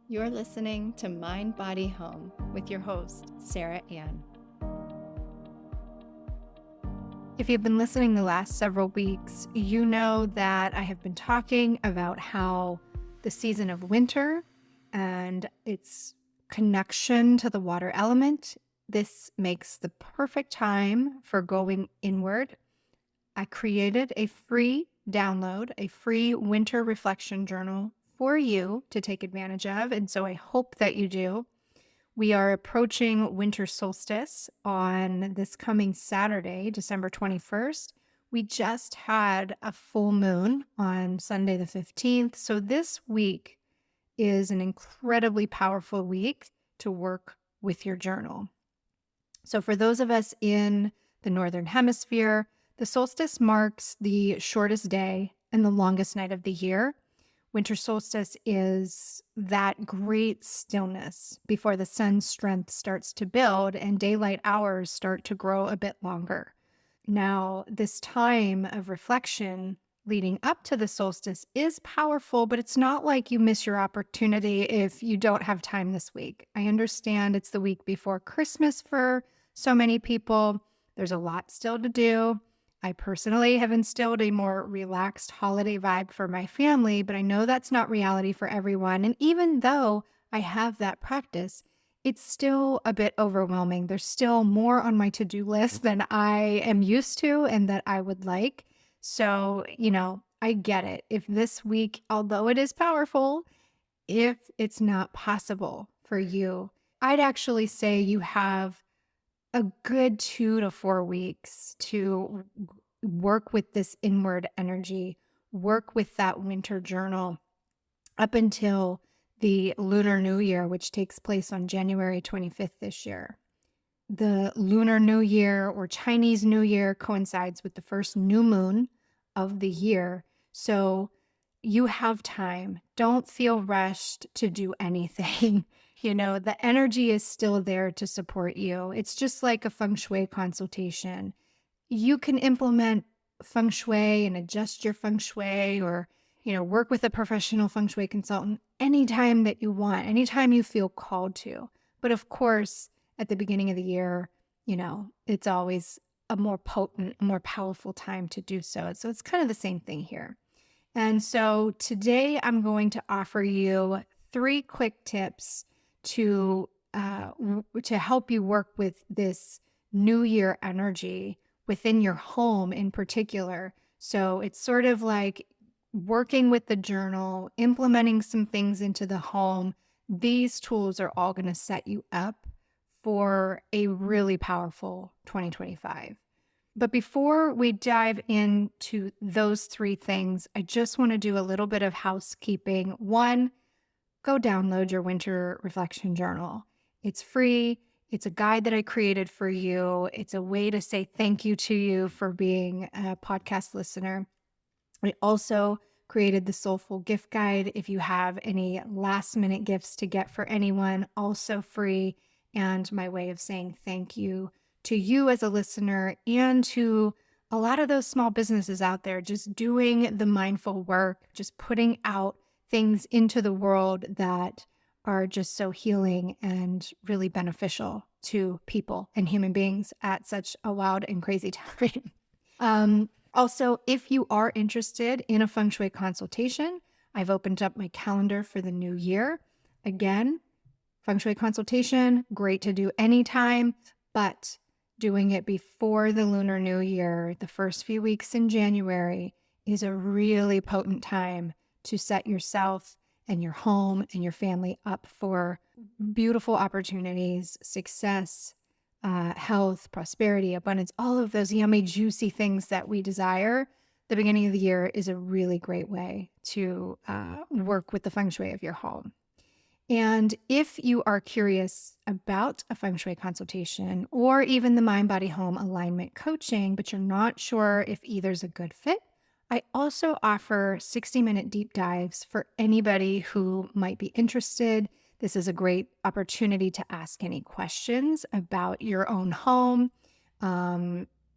You're listening to Mind, Body, Home with your host, Sara Ann. If you've been listening the last several weeks, you know that I have been talking about how the season of winter and its connection to the water element, this makes the perfect time for going inward. I created a free download, a free winter reflection journal for you to take advantage of. And so I hope that you do. We are approaching Winter Solstice on this coming Saturday, December 21st. We just had a full moon on Sunday the 15th. So this week is an incredibly powerful week to work with your journal. So for those of us in the Northern Hemisphere, the solstice marks the shortest day and the longest night of the year. Winter solstice is that great stillness before the sun's strength starts to build and daylight hours start to grow a bit longer. Now, this time of reflection leading up to the solstice is powerful, but it's not like you miss your opportunity if you don't have time this week. I understand it's the week before Christmas for so many people. There's a lot still to do. I personally have instilled a more relaxed holiday vibe for my family, but I know that's not reality for everyone. And even though I have that practice, it's still a bit overwhelming. There's still more on my to-do list than I am used to and that I would like. So, I get it. If this week, although it is powerful, if it's not possible for you, I'd actually say you have a good 2 to 4 weeks to work with this inward energy, work with that winter journal up until the Lunar New Year, which takes place on January 25th this year. The Lunar New Year or Chinese New Year coincides with the first new moon of the year. So you have time. Don't feel rushed to do anything. The energy is still there to support you. It's just like a Feng Shui consultation. You can implement Feng Shui and adjust your Feng Shui or, work with a professional Feng Shui consultant anytime that you want, anytime you feel called to. But of course, at the beginning of the year, it's always a more potent, more powerful time to do so. So it's kind of the same thing here. And so today I'm going to offer you 3 quick tips to help you work with this New Year energy within your home in particular. So it's sort of like working with the journal, implementing some things into the home. These tools are all going to set you up for a really powerful 2025. But before we dive into those 3 things, I just want to do a little bit of housekeeping. 1, go download your winter reflection journal. It's free. It's a guide that I created for you. It's a way to say thank you to you for being a podcast listener. I also created the Soulful Gift Guide. If you have any last minute gifts to get for anyone, also free. And my way of saying thank you to you as a listener and to a lot of those small businesses out there just doing the mindful work, just putting out things into the world that are just so healing and really beneficial to people and human beings at such a wild and crazy time. Also, if you are interested in a Feng Shui consultation, I've opened up my calendar for the new year. Again, Feng Shui consultation, great to do anytime, but doing it before the Lunar New Year, the first few weeks in January, is a really potent time to set yourself and your home and your family up for beautiful opportunities, success, health, prosperity, abundance, all of those yummy, juicy things that we desire. The beginning of the year is a really great way to work with the Feng Shui of your home. And if you are curious about a Feng Shui consultation or even the Mind, Body, Home alignment coaching, but you're not sure if either's a good fit, I also offer 60-minute deep dives for anybody who might be interested. This is a great opportunity to ask any questions about your own home,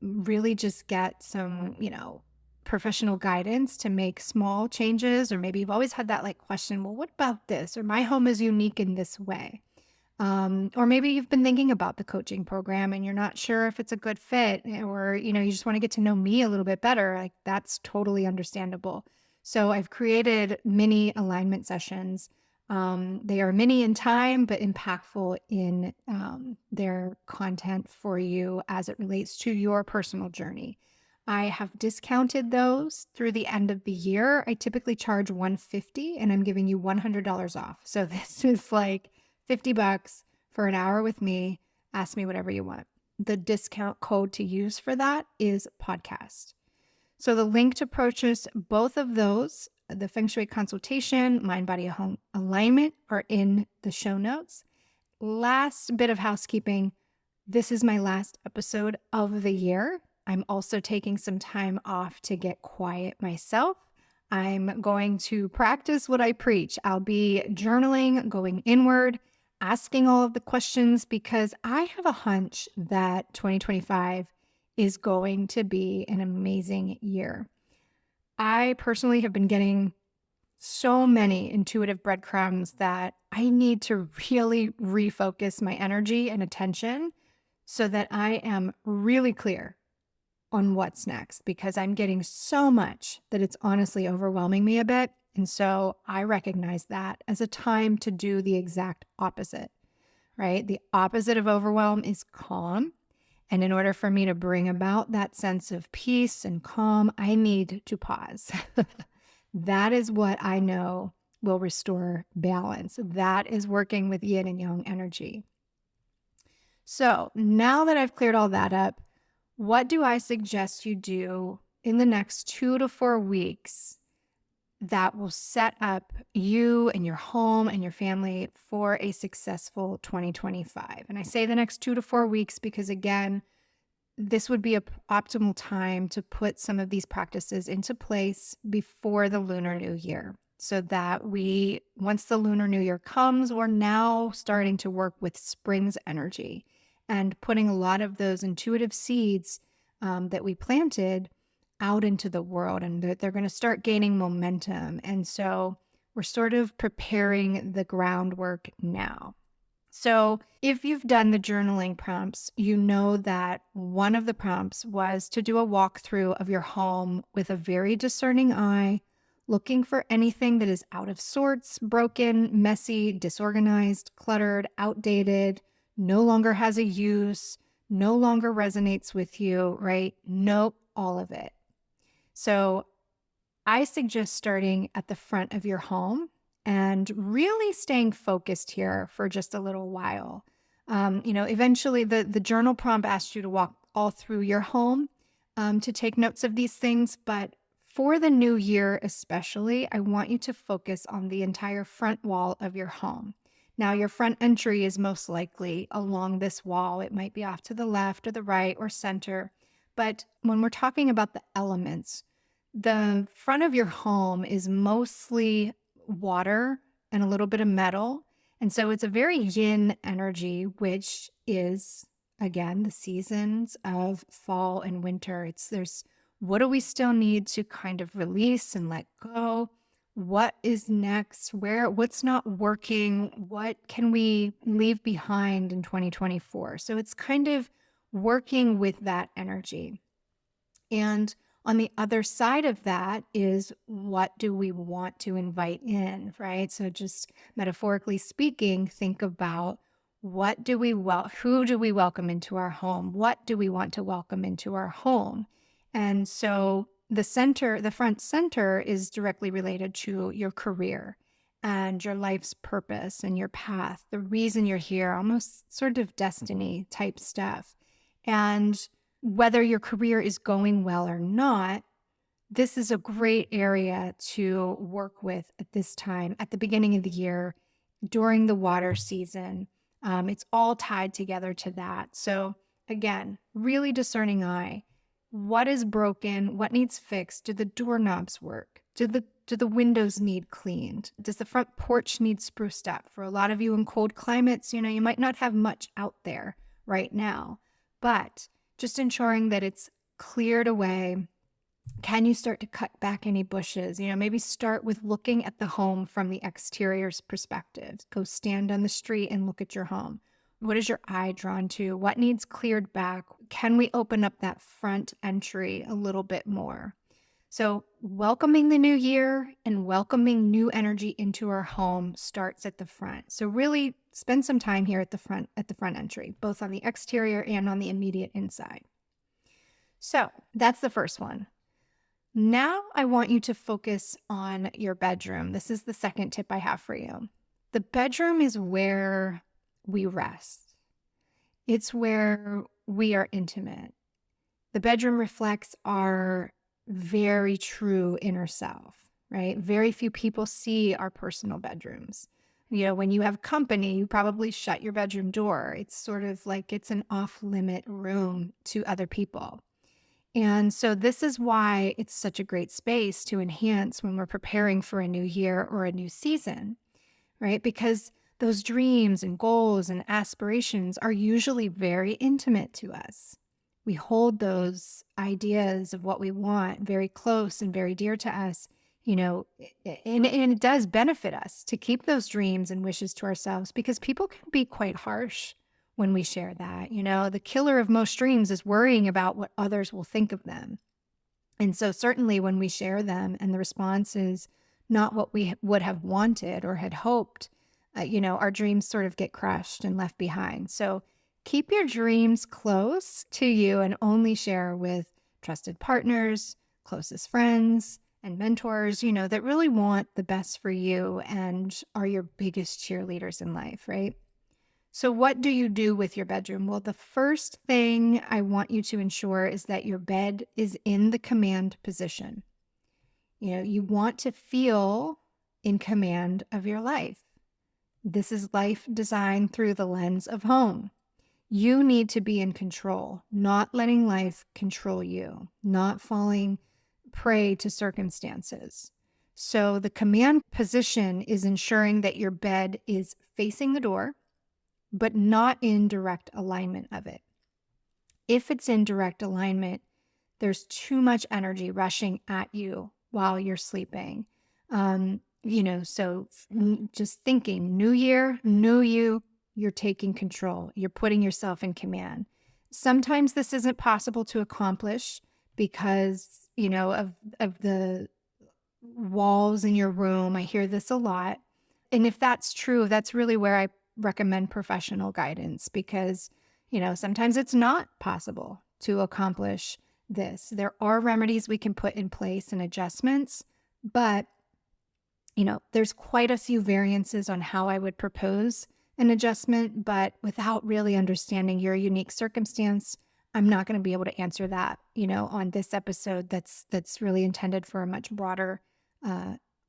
really just get some, professional guidance to make small changes, or maybe you've always had that like question, well, what about this? Or my home is unique in this way. Or maybe you've been thinking about the coaching program and you're not sure if it's a good fit, or, you just want to get to know me a little bit better. Like that's totally understandable. So I've created mini alignment sessions. They are mini in time, but impactful in their content for you as it relates to your personal journey. I have discounted those through the end of the year. I typically charge $150 and I'm giving you $100 off. So this is like $50 for an hour with me. Ask me whatever you want. The discount code to use for that is podcast. So the link to purchase both of those, the Feng Shui consultation, mind, body, home alignment, are in the show notes. Last bit of housekeeping. This is my last episode of the year. I'm also taking some time off to get quiet myself. I'm going to practice what I preach. I'll be journaling, going inward, asking all of the questions, because I have a hunch that 2025 is going to be an amazing year. I personally have been getting so many intuitive breadcrumbs that I need to really refocus my energy and attention so that I am really clear on what's next, because I'm getting so much that it's honestly overwhelming me a bit. And so I recognize that as a time to do the exact opposite, right? The opposite of overwhelm is calm. And in order for me to bring about that sense of peace and calm, I need to pause. That is what I know will restore balance. That is working with yin and yang energy. So now that I've cleared all that up, what do I suggest you do in the next 2 to 4 weeks that will set up you and your home and your family for a successful 2025? And I say the next 2 to 4 weeks because, again, this would be an optimal time to put some of these practices into place before the Lunar New Year, so that once the Lunar New Year comes, we're now starting to work with spring's energy and putting a lot of those intuitive seeds that we planted out into the world, and they're going to start gaining momentum. And so we're sort of preparing the groundwork now. So if you've done the journaling prompts, you know that one of the prompts was to do a walkthrough of your home with a very discerning eye, looking for anything that is out of sorts, broken, messy, disorganized, cluttered, outdated, no longer has a use, no longer resonates with you, right? Nope, all of it. So I suggest starting at the front of your home and really staying focused here for just a little while. Eventually the journal prompt asked you to walk all through your home to take notes of these things. But for the new year especially, I want you to focus on the entire front wall of your home. Now, your front entry is most likely along this wall. It might be off to the left or the right or center. But when we're talking about the elements, the front of your home is mostly water and a little bit of metal. And so it's a very yin energy, which is, again, the seasons of fall and winter. What do we still need to kind of release and let go? What is next? What's not working? What can we leave behind in 2024? So it's kind of working with that energy. And on the other side of that is, what do we want to invite in, right? So just metaphorically speaking, think about who do we welcome into our home? What do we want to welcome into our home? And so the front center is directly related to your career and your life's purpose and your path, the reason you're here, almost sort of destiny type stuff. And whether your career is going well or not, this is a great area to work with at this time, at the beginning of the year, during the water season. It's all tied together to that. So again, really discerning eye. What is broken? What needs fixed? Do the doorknobs work? Do the windows need cleaned? Does the front porch need spruced up? For a lot of you in cold climates, you might not have much out there right now, but just ensuring that it's cleared away, Can you start to cut back any bushes? Maybe start with looking at the home from the exterior's perspective. Go stand on the street and look at your home. What is your eye drawn to? What needs cleared back? Can we open up that front entry a little bit more? So, welcoming the new year and welcoming new energy into our home starts at the front. So, really spend some time here at the front entry, both on the exterior and on the immediate inside. So, that's the first one. Now, I want you to focus on your bedroom. This is the second tip I have for you. The bedroom is where we rest. It's where we are intimate. The bedroom reflects our very true inner self, right? Very few people see our personal bedrooms. When you have company, you probably shut your bedroom door. It's sort of like it's an off-limit room to other people. And so this is why it's such a great space to enhance when we're preparing for a new year or a new season, right? Because those dreams and goals and aspirations are usually very intimate to us. We hold those ideas of what we want very close and very dear to us, and it does benefit us to keep those dreams and wishes to ourselves because people can be quite harsh when we share that. The killer of most dreams is worrying about what others will think of them. And so certainly when we share them and the response is not what we would have wanted or had hoped, our dreams sort of get crushed and left behind. So keep your dreams close to you and only share with trusted partners, closest friends, and mentors, that really want the best for you and are your biggest cheerleaders in life, right? So what do you do with your bedroom? Well, the first thing I want you to ensure is that your bed is in the command position. You want to feel in command of your life. This is life designed through the lens of home. You need to be in control, not letting life control you, not falling prey to circumstances. So the command position is ensuring that your bed is facing the door, but not in direct alignment of it. If it's in direct alignment, there's too much energy rushing at you while you're sleeping. So just thinking, new year, new you, you're taking control. You're putting yourself in command. Sometimes this isn't possible to accomplish because, of the walls in your room. I hear this a lot. And if that's true, that's really where I recommend professional guidance because, sometimes it's not possible to accomplish this. There are remedies we can put in place and adjustments, but, there's quite a few variances on how I would propose an adjustment, but without really understanding your unique circumstance, I'm not going to be able to answer that, on this episode that's really intended for a much broader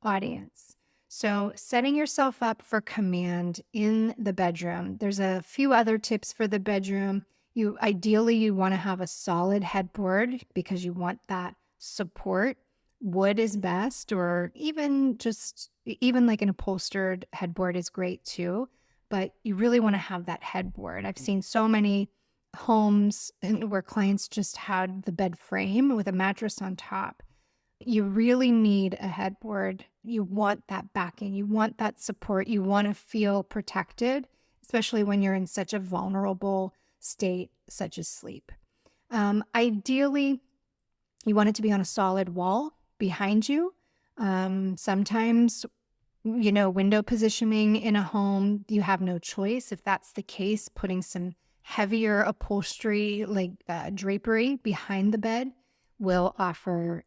audience. So setting yourself up for command in the bedroom. There's a few other tips for the bedroom. You want to have a solid headboard because you want that support. Wood is best, or even like an upholstered headboard is great too. But you really want to have that headboard. I've seen so many homes where clients just had the bed frame with a mattress on top. You really need a headboard. You want that backing. You want that support. You want to feel protected, especially when you're in such a vulnerable state, such as sleep. Ideally, you want it to be on a solid wall behind you. Sometimes, window positioning in a home, you have no choice. If that's the case, putting some heavier upholstery like drapery behind the bed will offer,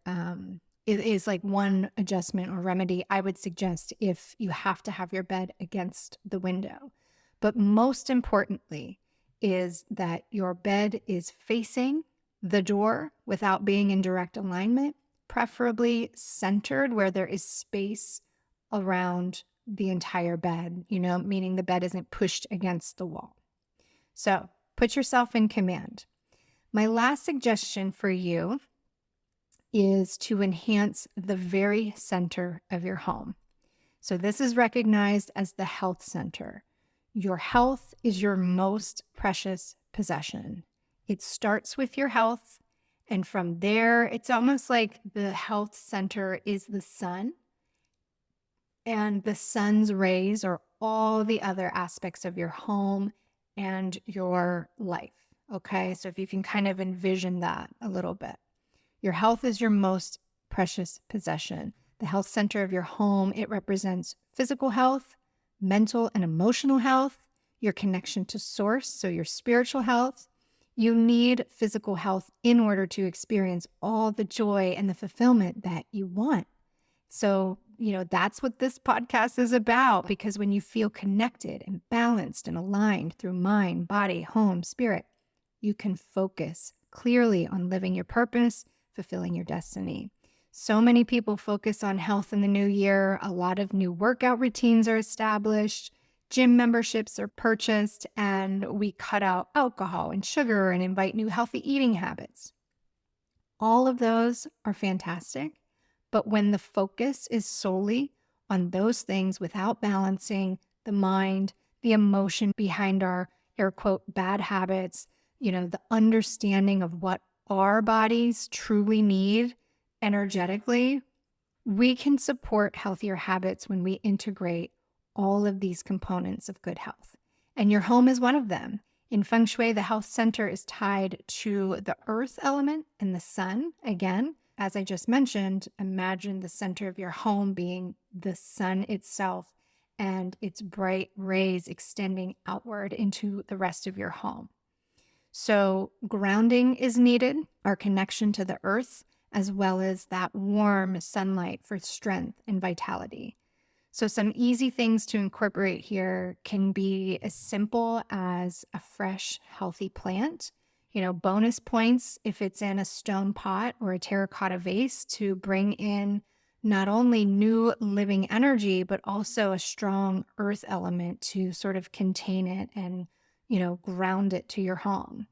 it is like one adjustment or remedy I would suggest if you have to have your bed against the window. But most importantly is that your bed is facing the door without being in direct alignment, preferably centered where there is space around the entire bed, meaning the bed isn't pushed against the wall. So put yourself in command. My last suggestion for you is to enhance the very center of your home. So this is recognized as the health center. Your health is your most precious possession. It starts with your health And from there, it's almost like the health center is the sun, and the sun's rays are all the other aspects of your home and your life. Okay. So if you can kind of envision that a little bit, your health is your most precious possession. The health center of your home, it represents physical health, mental and emotional health, your connection to source, so your spiritual health. You need physical health in order to experience all the joy and the fulfillment that you want. So, that's what this podcast is about, because when you feel connected and balanced and aligned through mind, body, home, spirit, you can focus clearly on living your purpose, fulfilling your destiny. So many people focus on health in the new year. A lot of new workout routines are established, gym memberships are purchased, and we cut out alcohol and sugar and invite new healthy eating habits. All of those are fantastic. But when the focus is solely on those things without balancing the mind, the emotion behind our air quote bad habits, the understanding of what our bodies truly need energetically, we can support healthier habits when we integrate all of these components of good health. And your home is one of them. In Feng Shui, the health center is tied to the earth element and the sun. Again, as I just mentioned, imagine the center of your home being the sun itself and its bright rays extending outward into the rest of your home. So grounding is needed, our connection to the earth, as well as that warm sunlight for strength and vitality. So some easy things to incorporate here can be as simple as a fresh, healthy plant. Bonus points if it's in a stone pot or a terracotta vase to bring in not only new living energy, but also a strong earth element to sort of contain it and, ground it to your home.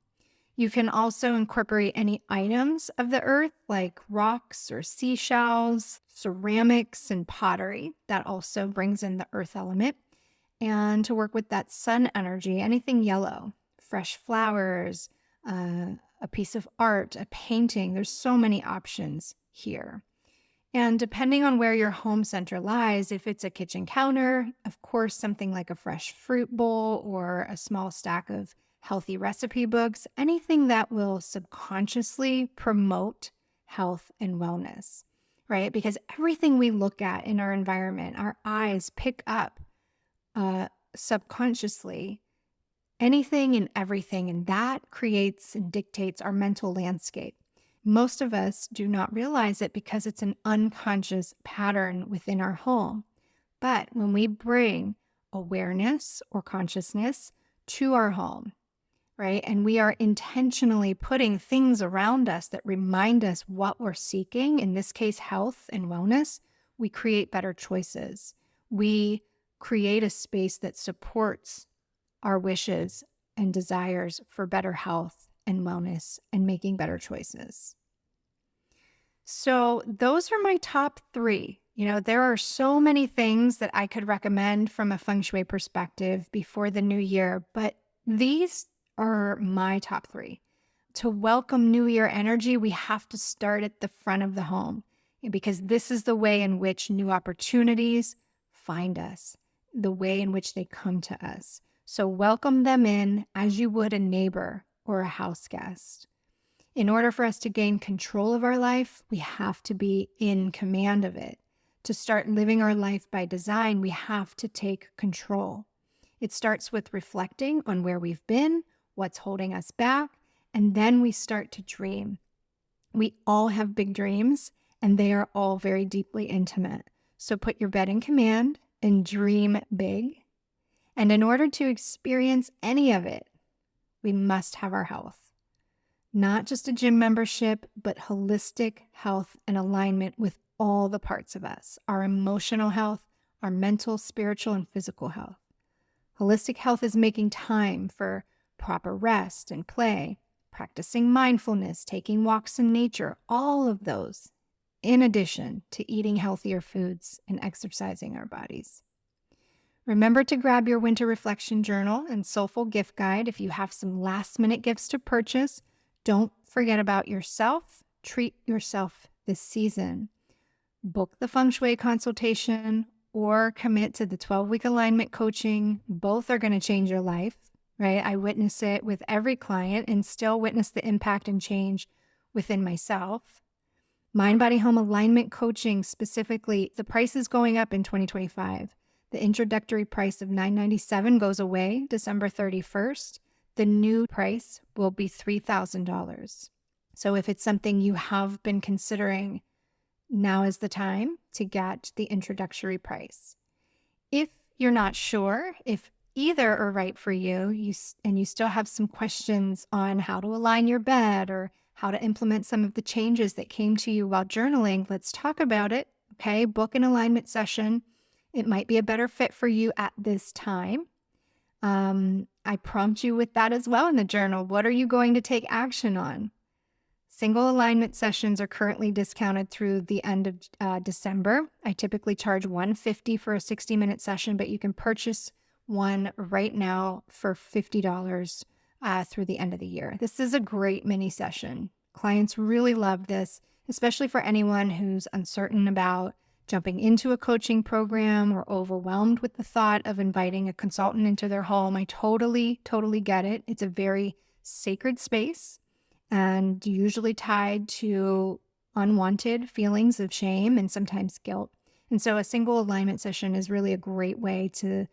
You can also incorporate any items of the earth like rocks or seashells, ceramics, and pottery. That also brings in the earth element. And to work with that sun energy, anything yellow, fresh flowers, a piece of art, a painting. There's so many options here. And depending on where your home center lies, if it's a kitchen counter, of course, something like a fresh fruit bowl or a small stack of healthy recipe books, anything that will subconsciously promote health and wellness, right? Because everything we look at in our environment, our eyes pick up subconsciously anything and everything, and that creates and dictates our mental landscape. Most of us do not realize it because it's an unconscious pattern within our home. But when we bring awareness or consciousness to our home, right, and we are intentionally putting things around us that remind us what we're seeking, in this case, health and wellness, we create better choices. We create a space that supports our wishes and desires for better health and wellness and making better choices. So those are my top 3. There are so many things that I could recommend from a Feng Shui perspective before the new year, but these are my top 3. To welcome New Year energy, we have to start at the front of the home, because this is the way in which new opportunities find us, the way in which they come to us. So welcome them in as you would a neighbor or a house guest. In order for us to gain control of our life, we have to be in command of it. To start living our life by design, we have to take control. It starts with reflecting on where we've been, what's holding us back, and then we start to dream. We all have big dreams, and they are all very deeply intimate. So put your bed in command and dream big. And in order to experience any of it, we must have our health. Not just a gym membership, but holistic health and alignment with all the parts of us, our emotional health, our mental, spiritual, and physical health. Holistic health is making time for proper rest and play, practicing mindfulness, taking walks in nature, all of those, in addition to eating healthier foods and exercising our bodies. Remember to grab your winter reflection journal and soulful gift guide if you have some last-minute gifts to purchase. Don't forget about yourself. Treat yourself this season. Book the Feng Shui consultation or commit to the 12-week alignment coaching. Both are going to change your life, right? I witness it with every client and still witness the impact and change within myself. Mind Body Home alignment coaching specifically, the price is going up in 2025. The introductory price of $997 goes away December 31st. The new price will be $3,000. So if it's something you have been considering, now is the time to get the introductory price. If you're not sure if either are right for you, and you still have some questions on how to align your bed or how to implement some of the changes that came to you while journaling, let's talk about it. Okay, book an alignment session. It might be a better fit for you at this time. I prompt you with that as well in the journal. What are you going to take action on? Single alignment sessions are currently discounted through the end of December. I typically charge $150 for a 60-minute session, but you can purchase one right now for $50 through the end of the year. This is a great mini session. Clients really love this, especially for anyone who's uncertain about jumping into a coaching program or overwhelmed with the thought of inviting a consultant into their home. I totally get it. It's a very sacred space and usually tied to unwanted feelings of shame and sometimes guilt. And so a single alignment session is really a great way to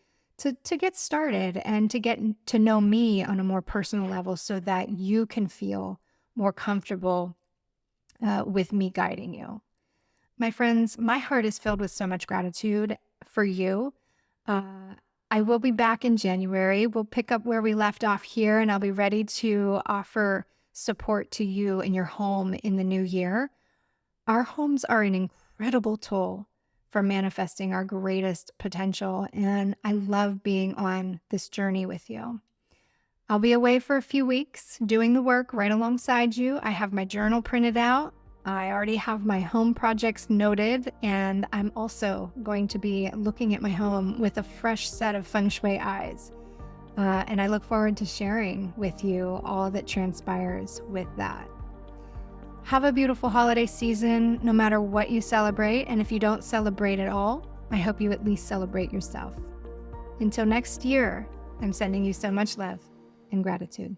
get started and to get to know me on a more personal level so that you can feel more comfortable with me guiding you. My friends, my heart is filled with so much gratitude for you. I will be back in January. We'll pick up where we left off here, and I'll be ready to offer support to you in your home in the new year. Our homes are an incredible tool for manifesting our greatest potential, and I love being on this journey with you. I'll be away for a few weeks doing the work right alongside you. I have my journal printed out. I already have my home projects noted, and I'm also going to be looking at my home with a fresh set of Feng Shui eyes. And I look forward to sharing with you all that transpires with that. Have a beautiful holiday season, no matter what you celebrate. And if you don't celebrate at all, I hope you at least celebrate yourself. Until next year, I'm sending you so much love and gratitude.